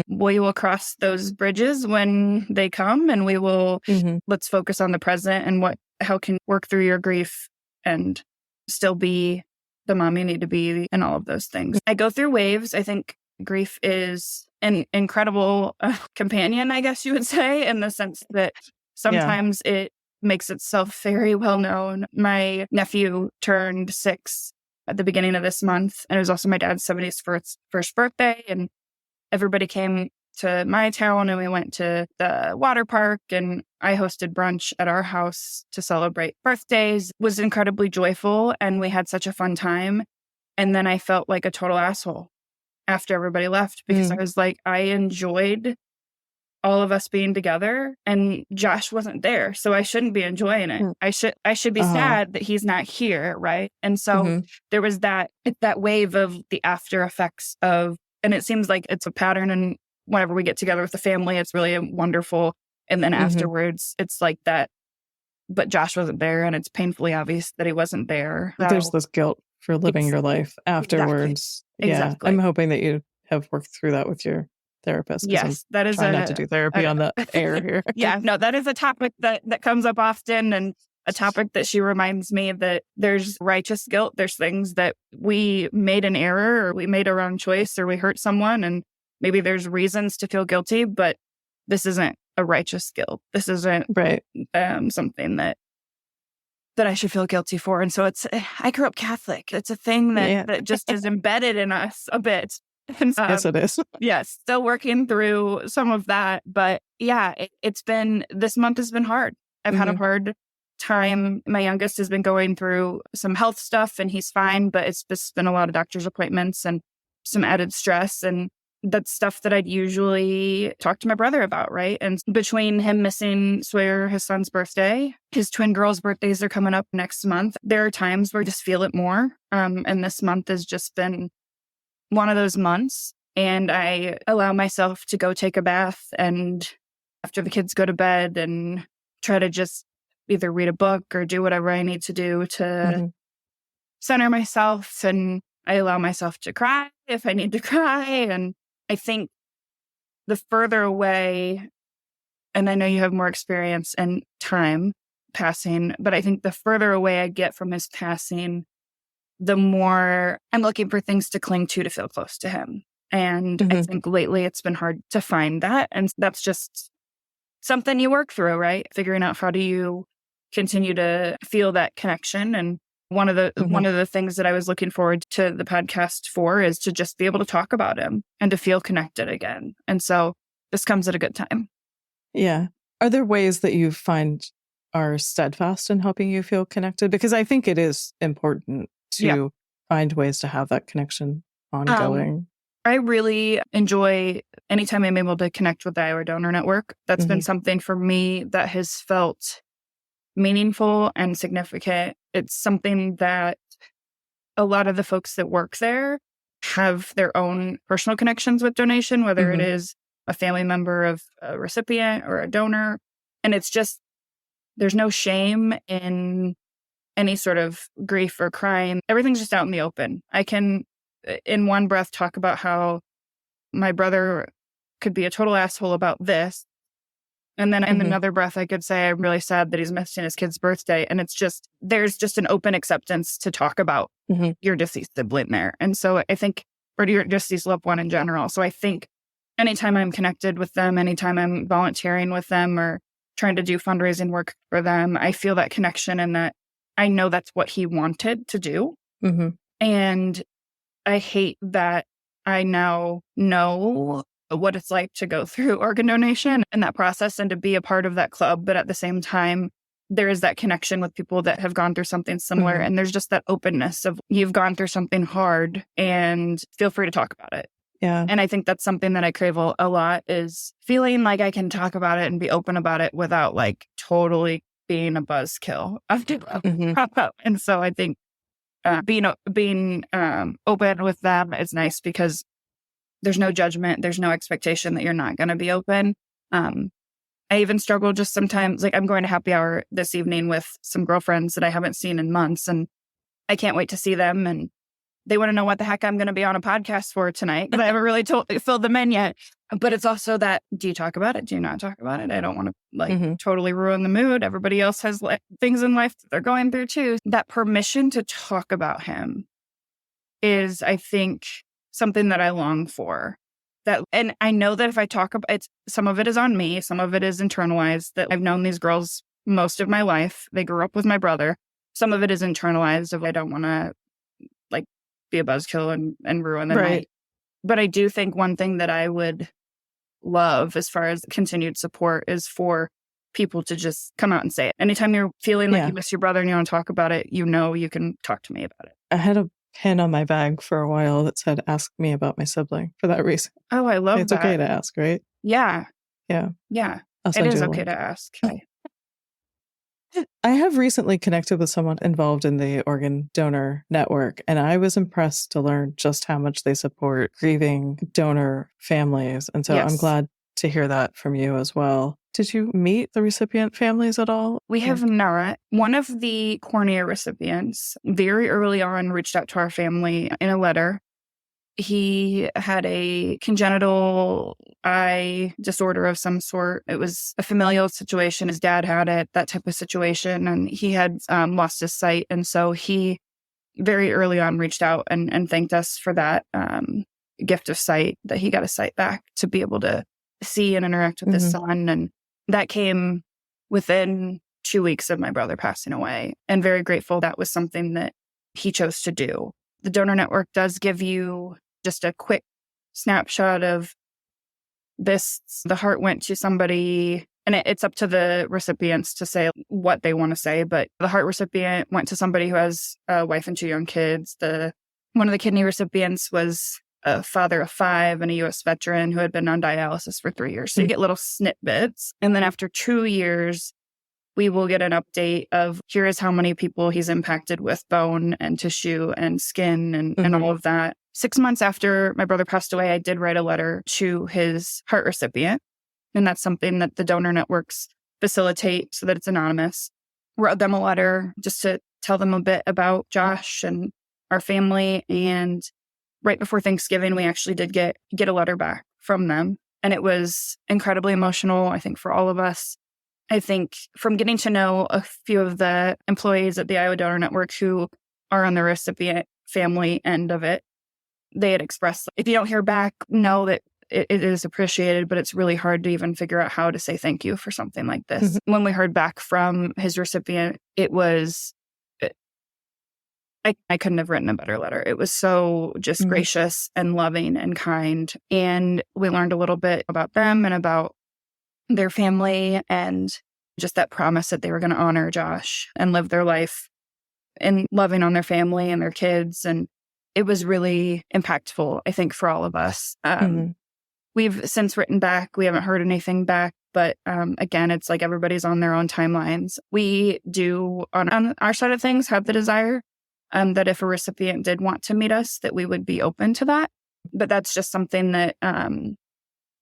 C: we will cross those bridges when they come, and we will let's focus on the present and how can work through your grief and still be the mom you need to be, and all of those things. I go through waves. I think grief is an incredible companion, I guess you would say, in the sense that sometimes it makes itself very well known. My nephew turned 6 at the beginning of this month, and it was also my dad's 71st birthday, and everybody came to my town, and we went to the water park, and I hosted brunch at our house to celebrate birthdays. It was incredibly joyful, and we had such a fun time. And then I felt like a total asshole after everybody left, because I was like, I enjoyed all of us being together, and Josh wasn't there, so I shouldn't be enjoying it. I should be sad that he's not here, right? And so there was that wave of the after effects of, and it seems like it's a pattern, and whenever we get together with the family, it's really wonderful. And then afterwards, it's like that, but Josh wasn't there, and it's painfully obvious that he wasn't there. So,
B: there's this guilt for living your life afterwards.
C: Exactly.
B: I'm hoping that you have worked through that with your therapist.
C: Yes, that is
B: not to do therapy on the air here.
C: Yeah, no, that is a topic that comes up often, and a topic that she reminds me that there's righteous guilt. There's things that we made an error, or we made a wrong choice, or we hurt someone, and maybe there's reasons to feel guilty, but this isn't a righteous guilt. This isn't something that I should feel guilty for. And so I grew up Catholic. It's a thing that just is embedded in us a bit. And,
B: yes, it is.
C: Yes, still working through some of that. But yeah, this month has been hard. I've had a hard time. My youngest has been going through some health stuff, and he's fine, but it's just been a lot of doctor's appointments and some added stress. And that's stuff that I'd usually talk to my brother about, right? And between him missing Sawyer, his son's birthday, his twin girls' birthdays are coming up next month, there are times where I just feel it more. And this month has just been one of those months. And I allow myself to go take a bath and after the kids go to bed and try to just either read a book or do whatever I need to do to center myself. And I allow myself to cry if I need to cry. And I think the further away, and I know you have more experience and time passing, but I think the further away I get from his passing, the more I'm looking for things to cling to feel close to him. And I think lately it's been hard to find that. And that's just something you work through, right? Figuring out how do you continue to feel that connection. And one of the things that I was looking forward to the podcast for is to just be able to talk about him and to feel connected again. And so this comes at a good time.
B: Yeah. Are there ways that you find are steadfast in helping you feel connected? Because I think it is important to find ways to have that connection ongoing.
C: I really enjoy anytime I'm able to connect with the Iowa Donor Network. That's been something for me that has felt meaningful and significant. It's something that a lot of the folks that work there have their own personal connections with donation, whether it is a family member of a recipient or a donor. And it's just, there's no shame in any sort of grief or crying. Everything's just out in the open. I can, in one breath, talk about how my brother could be a total asshole about this. And then in another breath, I could say, I'm really sad that he's missing his kid's birthday. And it's just, there's just an open acceptance to talk about your deceased sibling there. And so I think, or your deceased loved one in general. So I think anytime I'm connected with them, anytime I'm volunteering with them or trying to do fundraising work for them, I feel that connection and that I know that's what he wanted to do. And I hate that I now know what it's like to go through organ donation and that process and to be a part of that club. But at the same time, there is that connection with people that have gone through something similar. And there's just that openness of you've gone through something hard and feel free to talk about it.
B: Yeah.
C: And I think that's something that I crave a lot is feeling like I can talk about it and be open about it without like totally being a buzzkill. And so I think being open with them is nice because there's no judgment. There's no expectation that you're not going to be open. I even struggle just sometimes, like I'm going to happy hour this evening with some girlfriends that I haven't seen in months and I can't wait to see them. And they want to know what the heck I'm going to be on a podcast for tonight. But I haven't really filled them in yet. But it's also that, do you talk about it? Do you not talk about it? I don't want to totally ruin the mood. Everybody else has things in life that they're going through too. That permission to talk about him is, I think, something that I long for. And I know that if I talk about it, some of it is on me. Some of it is internalized that I've known these girls most of my life. They grew up with my brother. Some of it is internalized of I don't want to like be a buzzkill and ruin the night. But I do think one thing that I would love as far as continued support is for people to just come out and say it. Anytime you're feeling like you miss your brother and you want to talk about it, you can talk to me about it.
B: I had a pin on my bag for a while that said, ask me about my sibling for that reason.
C: Oh, I love
B: it's
C: that.
B: It's okay to ask, right?
C: Yeah.
B: Yeah.
C: Yeah. It is okay to ask.
B: I have recently connected with someone involved in the organ donor network, and I was impressed to learn just how much they support grieving donor families. And so I'm glad to hear that from you as well. Did you meet the recipient families at all?
C: We have not. One of the cornea recipients very early on reached out to our family in a letter. He had a congenital eye disorder of some sort. It was a familial situation. His dad had it, that type of situation. And he had lost his sight. And so he very early on reached out and thanked us for that gift of sight, that he got his sight back to be able to see and interact with his son. And that came within 2 weeks of my brother passing away. And very grateful that was something that he chose to do. The donor network does give you just a quick snapshot of this. The heart went to somebody, and it's up to the recipients to say what they want to say. But the heart recipient went to somebody who has a wife and 2 young kids. One of the kidney recipients was a father of 5 and a U.S. veteran who had been on dialysis for 3 years. So you get little snippets. And then after 2 years, we will get an update of here is how many people he's impacted with bone and tissue and skin and all of that. 6 months after my brother passed away, I did write a letter to his heart recipient. And that's something that the donor networks facilitate so that it's anonymous. Wrote them a letter just to tell them a bit about Josh and our family. And right before Thanksgiving, we actually did get a letter back from them. And it was incredibly emotional, I think, for all of us. I think from getting to know a few of the employees at the Iowa Donor Network who are on the recipient family end of it, they had expressed, if you don't hear back, know that it is appreciated, but it's really hard to even figure out how to say thank you for something like this. When we heard back from his recipient, it was, I couldn't have written a better letter. It was so just gracious and loving and kind. And we learned a little bit about them and about their family and just that promise that they were going to honor Josh and live their life and loving on their family and their kids. And it was really impactful, I think, for all of us. We've since written back. We haven't heard anything back. But again, it's like everybody's on their own timelines. We do, on our side of things, have the desire that if a recipient did want to meet us, that we would be open to that. But that's just something that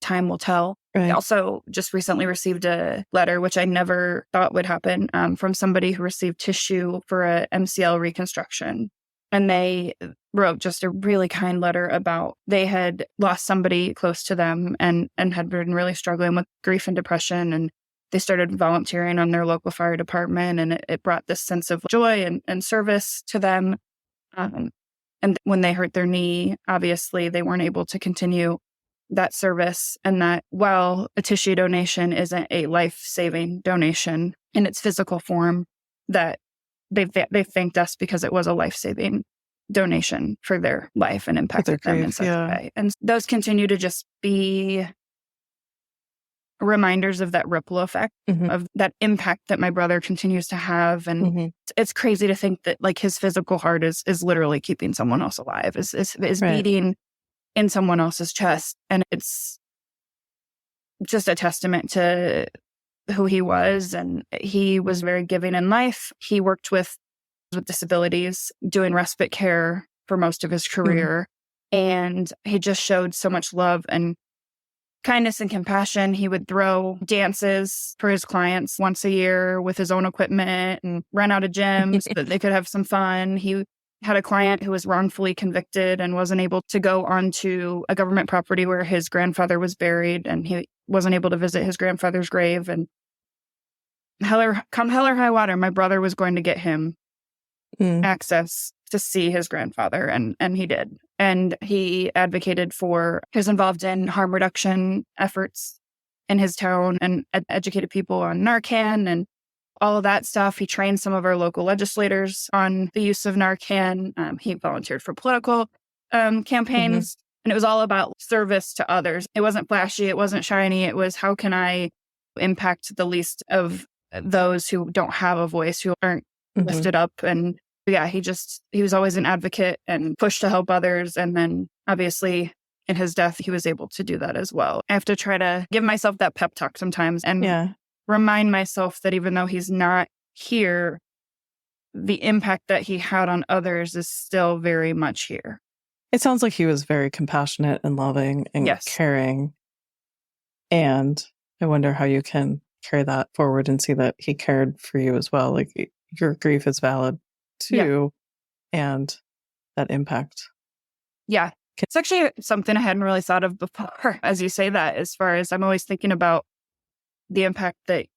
C: time will tell.
B: Right.
C: I also just recently received a letter, which I never thought would happen, from somebody who received tissue for a MCL reconstruction. And they wrote just a really kind letter about they had lost somebody close to them and had been really struggling with grief and depression. And they started volunteering on their local fire department. And it brought this sense of joy and service to them. And when they hurt their knee, obviously they weren't able to continue that service. And that while a tissue donation isn't a life-saving donation in its physical form, that they thanked us because it was a life-saving donation for their life and impacted them in such a way. And those continue to just be reminders of that ripple effect, of that impact that my brother continues to have. And it's crazy to think that like his physical heart is literally keeping someone else alive, is right. Beating in someone else's chest. And it's just a testament to who he was. And he was very giving in life. He worked with disabilities, doing respite care for most of his career. And he just showed so much love and kindness and compassion. He would throw dances for his clients once a year with his own equipment and rent out a gym so that they could have some fun. He had a client who was wrongfully convicted and wasn't able to go onto a government property where his grandfather was buried, and he wasn't able to visit his grandfather's grave. And come hell or high water, my brother was going to get him access to see his grandfather, and he did. And he advocated for, he was involved in harm reduction efforts in his town and educated people on Narcan and all of that stuff. He trained some of our local legislators on the use of Narcan. He volunteered for political campaigns, and it was all about service to others. It wasn't flashy. It wasn't shiny. It was, how can I impact the least of those who don't have a voice, who aren't lifted up. And yeah, he was always an advocate and pushed to help others. And then obviously in his death, he was able to do that as well. I have to try to give myself that pep talk sometimes and remind myself that even though he's not here, the impact that he had on others is still very much here.
B: It sounds like he was very compassionate and loving and caring. And I wonder how you can carry that forward and see that he cared for you as well. Like, your grief is valid too, and that impact. Yeah.
C: It's actually something I hadn't really thought of before, as you say that, as far as I'm always thinking about the impact that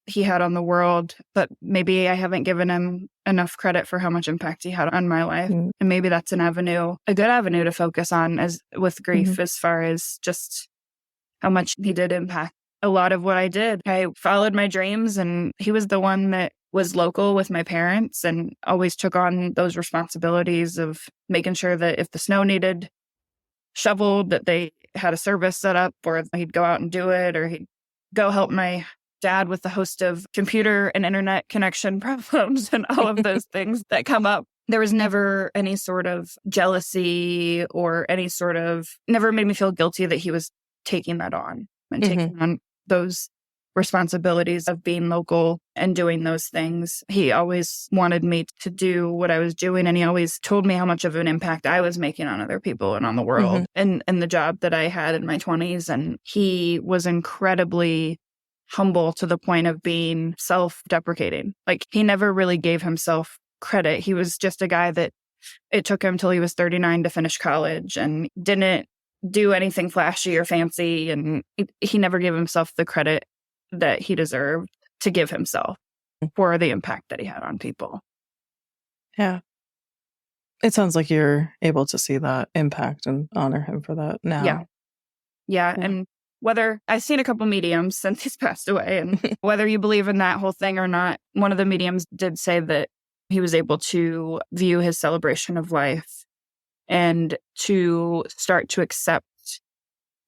C: he had on the world, but maybe I haven't given him enough credit for how much impact he had on my life. And maybe that's a good avenue to focus on as with grief, as far as just how much he did impact a lot of what I did. I followed my dreams, and he was the one that was local with my parents and always took on those responsibilities of making sure that if the snow needed shoveled, that they had a service set up, or he'd go out and do it, or he'd go help my dad with a host of computer and internet connection problems and all of those things that come up. There was never any sort of jealousy or never made me feel guilty that he was taking that on and taking on those responsibilities of being local and doing those things. He always wanted me to do what I was doing, and he always told me how much of an impact I was making on other people and on the world and the job that I had in my 20s. And he was incredibly humble to the point of being self-deprecating. Like, he never really gave himself credit. He was just a guy that it took him till he was 39 to finish college and didn't do anything flashy or fancy. And he never gave himself the credit that he deserved to give himself for the impact that he had on people.
B: Yeah. It sounds like you're able to see that impact and honor him for that now.
C: Yeah. And whether I've seen a couple mediums since he's passed away, and whether you believe in that whole thing or not, one of the mediums did say that he was able to view his celebration of life and to start to accept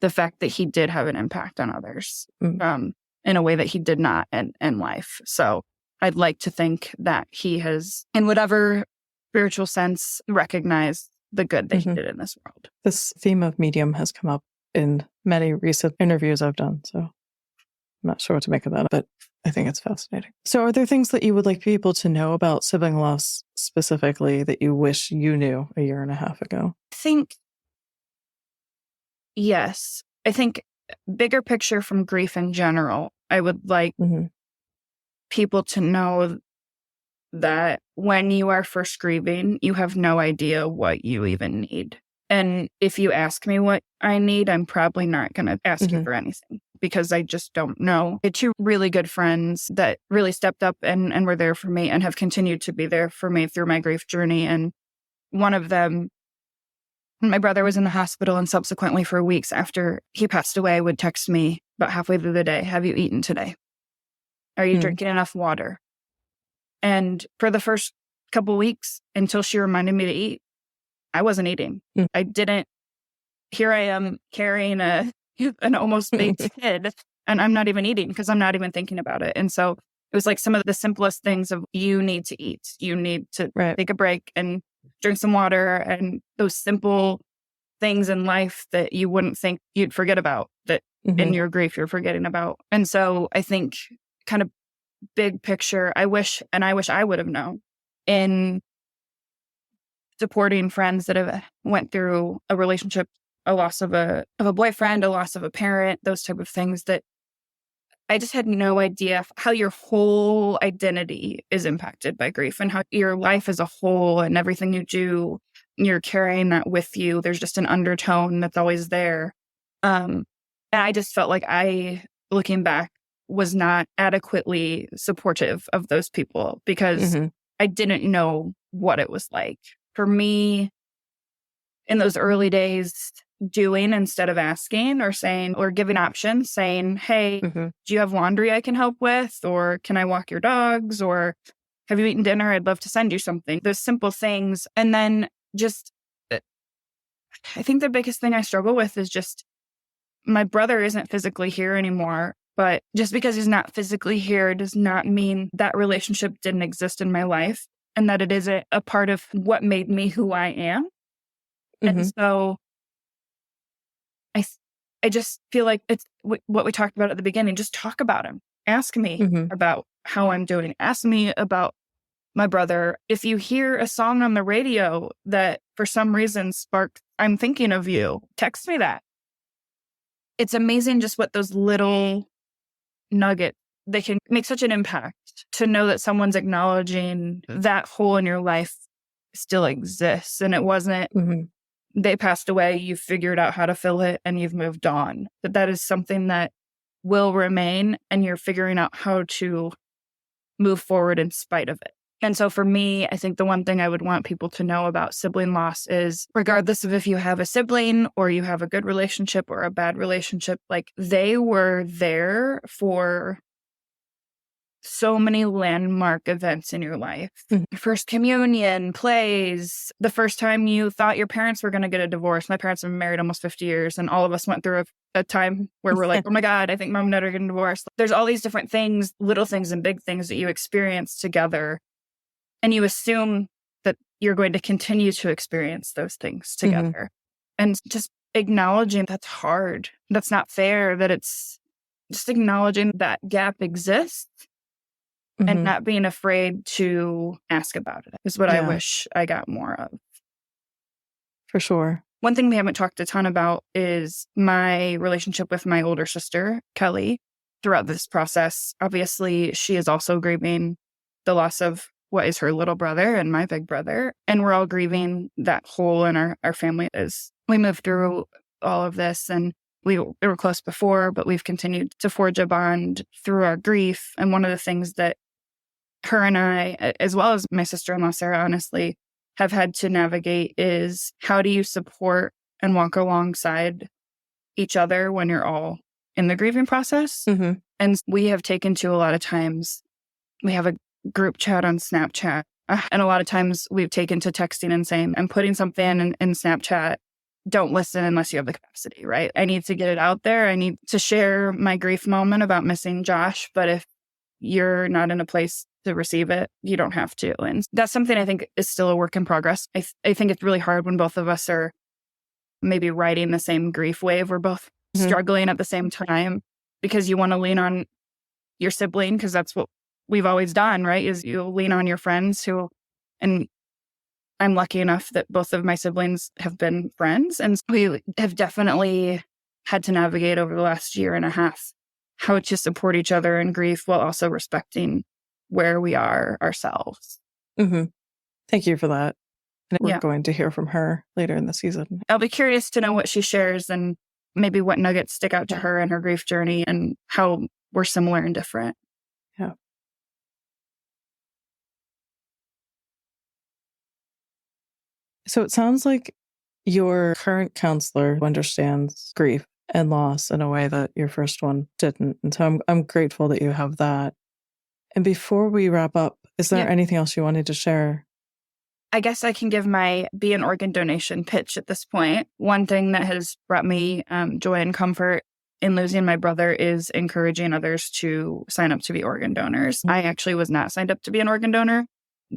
C: the fact that he did have an impact on others in a way that he did not in life. So I'd like to think that he has, in whatever spiritual sense, recognized the good that he did in this world.
B: This theme of medium has come up in many recent interviews I've done, so I'm not sure what to make of that, but I think it's fascinating. So are there things that you would like people to know about sibling loss specifically that you wish you knew a year and a half ago?
C: I think, yes. I think bigger picture from grief in general, I would like people to know that when you are first grieving, you have no idea what you even need. And if you ask me what I need, I'm probably not going to ask you for anything because I just don't know. I had two really good friends that really stepped up and were there for me and have continued to be there for me through my grief journey. And one of them, my brother was in the hospital, and subsequently for weeks after he passed away, would text me about halfway through the day, "Have you eaten today? Are you drinking enough water?" And for the first couple weeks, until she reminded me to eat, I wasn't eating. I didn't. Here I am carrying an almost baked kid, and I'm not even eating because I'm not even thinking about it. And so it was like some of the simplest things of, you need to eat. You need to take a break and drink some water, and those simple things in life that you wouldn't think you'd forget about, that in your grief you're forgetting about. And so I think kind of big picture, I wish I would have known in supporting friends that have went through a relationship, a loss of a boyfriend, a loss of a parent, those type of things, that I just had no idea how your whole identity is impacted by grief, and how your life as a whole and everything you do, you're carrying that with you. There's just an undertone that's always there. And I just felt like I, looking back, was not adequately supportive of those people because I didn't know what it was like. For me, in those early days, doing instead of asking, or saying, or giving options, saying, "Hey, do you have laundry I can help with? Or can I walk your dogs? Or have you eaten dinner? I'd love to send you something." Those simple things. And then just, I think the biggest thing I struggle with is just, my brother isn't physically here anymore, but just because he's not physically here does not mean that relationship didn't exist in my life, and that it isn't a part of what made me who I am. And so I just feel like it's what we talked about at the beginning. Just talk about him. Ask me about how I'm doing. Ask me about my brother. If you hear a song on the radio that for some reason sparked, "I'm thinking of you," text me that. It's amazing just what those little nuggets, they can make such an impact, to know that someone's acknowledging that hole in your life still exists. And it wasn't, they passed away, you figured out how to fill it, and you've moved on. That is something that will remain, and you're figuring out how to move forward in spite of it. And so for me, I think the one thing I would want people to know about sibling loss is, regardless of if you have a sibling or you have a good relationship or a bad relationship, like, they were there for so many landmark events in your life. First communion, plays, the first time you thought your parents were going to get a divorce. My parents have been married almost 50 years, and all of us went through a time where we're like, "Oh my God, I think mom and dad are getting divorced." There's all these different things, little things and big things, that you experience together. And you assume that you're going to continue to experience those things together. And just acknowledging that's hard, that's not fair, that it's just acknowledging that gap exists and not being afraid to ask about it is what I wish I got more of.
B: For sure.
C: One thing we haven't talked a ton about is my relationship with my older sister, Kelly, throughout this process. Obviously, she is also grieving the loss of what is her little brother and my big brother. And we're all grieving that hole in our family as we move through all of this. And we were close before, but we've continued to forge a bond through our grief. And one of the things that her and I, as well as my sister-in-law, Sarah, honestly, have had to navigate is how do you support and walk alongside each other when you're all in the grieving process? And we have taken to a lot of times, we have a group chat on Snapchat. And a lot of times we've taken to texting and saying, I'm putting something in Snapchat. Don't listen unless you have the capacity, right? I need to get it out there. I need to share my grief moment about missing Josh. But if you're not in a place to receive it, you don't have to. And that's something I think is still a work in progress. I think it's really hard when both of us are maybe riding the same grief wave. We're both struggling at the same time because you want to lean on your sibling because that's what we've always done, right? Is you lean on your friends and I'm lucky enough that both of my siblings have been friends. And we have definitely had to navigate over the last year and a half how to support each other in grief while also respecting where we are ourselves.
B: Thank you for that. And we're going to hear from her later in the season.
C: I'll be curious to know what she shares and maybe what nuggets stick out to her in her grief journey and how we're similar and different.
B: Yeah. So it sounds like your current counselor understands grief and loss in a way that your first one didn't. And so I'm grateful that you have that. And before we wrap up, is there anything else you wanted to share?
C: I guess I can give my be an organ donation pitch at this point. One thing that has brought me joy and comfort in losing my brother is encouraging others to sign up to be organ donors. I actually was not signed up to be an organ donor.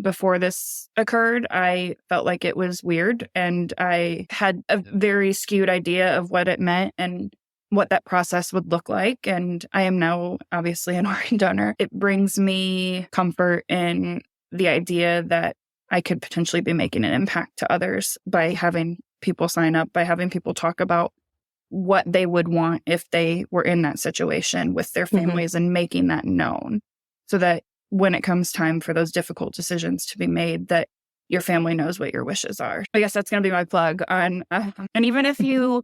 C: Before this occurred, I felt like it was weird and I had a very skewed idea of what it meant and what that process would look like. And I am now obviously an organ donor. It brings me comfort in the idea that I could potentially be making an impact to others by having people sign up, by having people talk about what they would want if they were in that situation with their families and making that known so that when it comes time for those difficult decisions to be made, that your family knows what your wishes are. I guess that's going to be my plug on. And even if you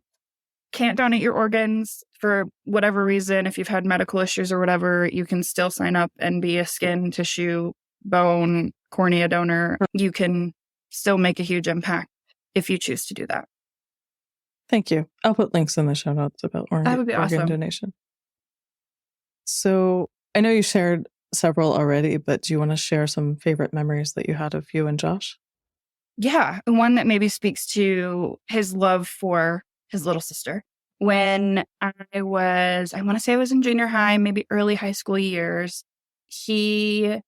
C: can't donate your organs for whatever reason, if you've had medical issues or whatever, you can still sign up and be a skin, tissue, bone, cornea donor. You can still make a huge impact if you choose to do that.
B: Thank you. I'll put links in the show notes about organ donation. So I know you shared several already, but do you want to share some favorite memories that you had of you and Josh?
C: Yeah, one that maybe speaks to his love for his little sister. When I want to say I was in junior high, maybe early high school years, he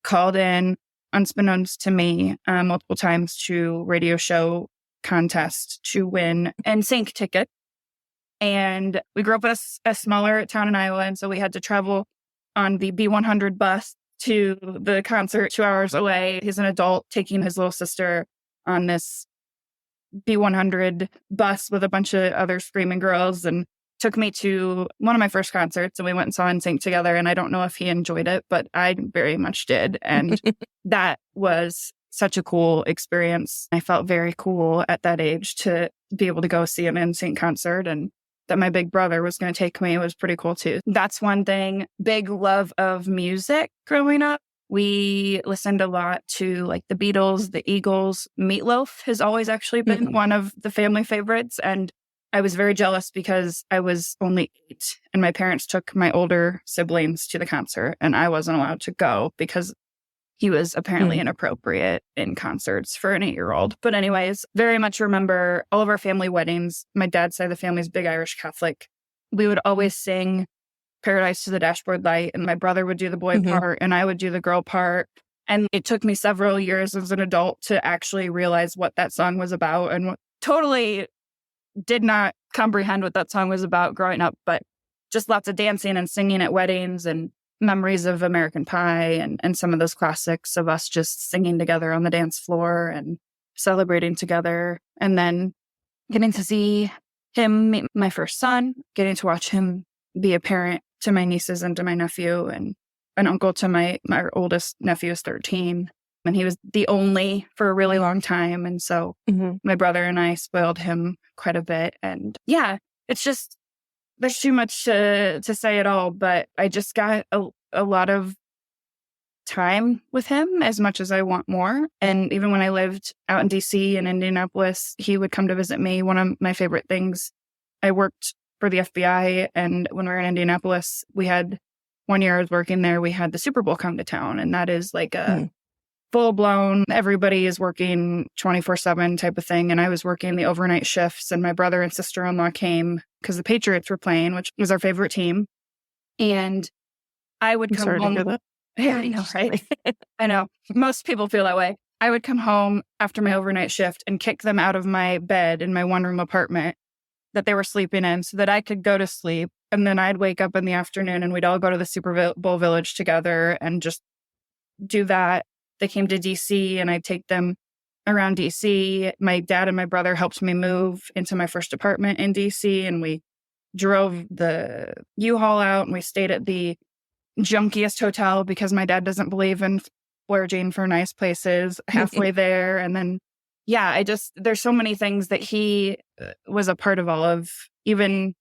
C: called in, unbeknownst to me, multiple times to radio show contest to win NSYNC ticket. And we grew up in a smaller town in Iowa, and so we had to travel on the B100 bus to the concert 2 hours away. He's an adult taking his little sister on this B100 bus with a bunch of other screaming girls and took me to one of my first concerts, and we went and saw NSYNC together. And I don't know if he enjoyed it, but I very much did. And that was such a cool experience. I felt very cool at that age to be able to go see an NSYNC concert, and that my big brother was going to take me was pretty cool too. That's one thing. Big love of music growing up. We listened a lot to like the Beatles, the Eagles. Meatloaf has always actually been one of the family favorites. And I was very jealous because I was only 8 and my parents took my older siblings to the concert and I wasn't allowed to go because he was apparently inappropriate in concerts for an 8-year-old. But anyways, very much remember all of our family weddings. My dad's side of the family is big Irish Catholic. We would always sing Paradise to the Dashboard Light, and my brother would do the boy part and I would do the girl part. And it took me several years as an adult to actually realize what that song was about, and totally did not comprehend what that song was about growing up, but just lots of dancing and singing at weddings and memories of American Pie and some of those classics of us just singing together on the dance floor and celebrating together. And then getting to see him meet my first son, getting to watch him be a parent to my nieces and to my nephew, and an uncle to my oldest nephew is 13. And he was the only for a really long time. And so my brother and I spoiled him quite a bit. And yeah, it's just, there's too much to say at all. But I just got a lot of time with him, as much as I want more. And even when I lived out in DC and Indianapolis, he would come to visit me. One of my favorite things, I worked for the FBI. And when we were in Indianapolis, we had 1 year I was working there, we had the Super Bowl come to town. And that is like a full blown, everybody is working 24/7 type of thing. And I was working the overnight shifts, and my brother and sister-in-law came because the Patriots were playing, which was our favorite team. And I would come home.
B: To hear that.
C: Yeah, I know, right? I know. Most people feel that way. I would come home after my overnight shift and kick them out of my bed in my one-room apartment that they were sleeping in so that I could go to sleep. And then I'd wake up in the afternoon and we'd all go to the Super Bowl Village together and just do that. They came to DC and I'd take them around DC. My dad and my brother helped me move into my first apartment in DC, and we drove the U-Haul out and we stayed at the junkiest hotel because my dad doesn't believe in splurging for nice places halfway there. And then, yeah, there's so many things that he was a part of all of, even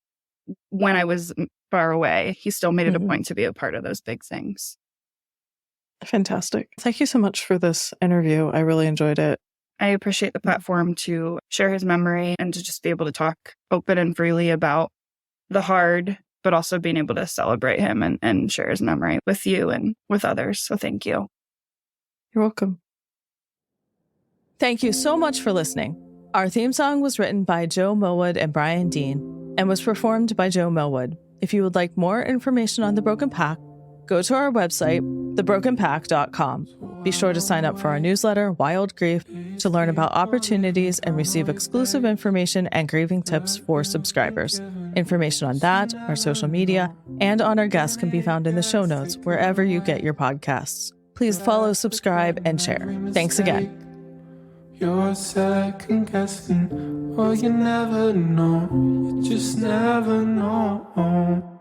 C: when I was far away, he still made it a point to be a part of those big things.
B: Fantastic. Thank you so much for this interview. I really enjoyed it.
C: I appreciate the platform to share his memory and to just be able to talk open and freely about the hard, but also being able to celebrate him and share his memory with you and with others. So thank you.
B: You're welcome. Thank you so much for listening. Our theme song was written by Joe Mylward and Brian Dean and was performed by Joe Mylward. If you would like more information on The Broken Pack, go to our website, thebrokenpack.com. Be sure to sign up for our newsletter, Wild Grief, to learn about opportunities and receive exclusive information and grieving tips for subscribers. Information on that, our social media, and on our guests can be found in the show notes wherever you get your podcasts. Please follow, subscribe, and share. Thanks again.
A: You're second guessing, or you never know, you just never know.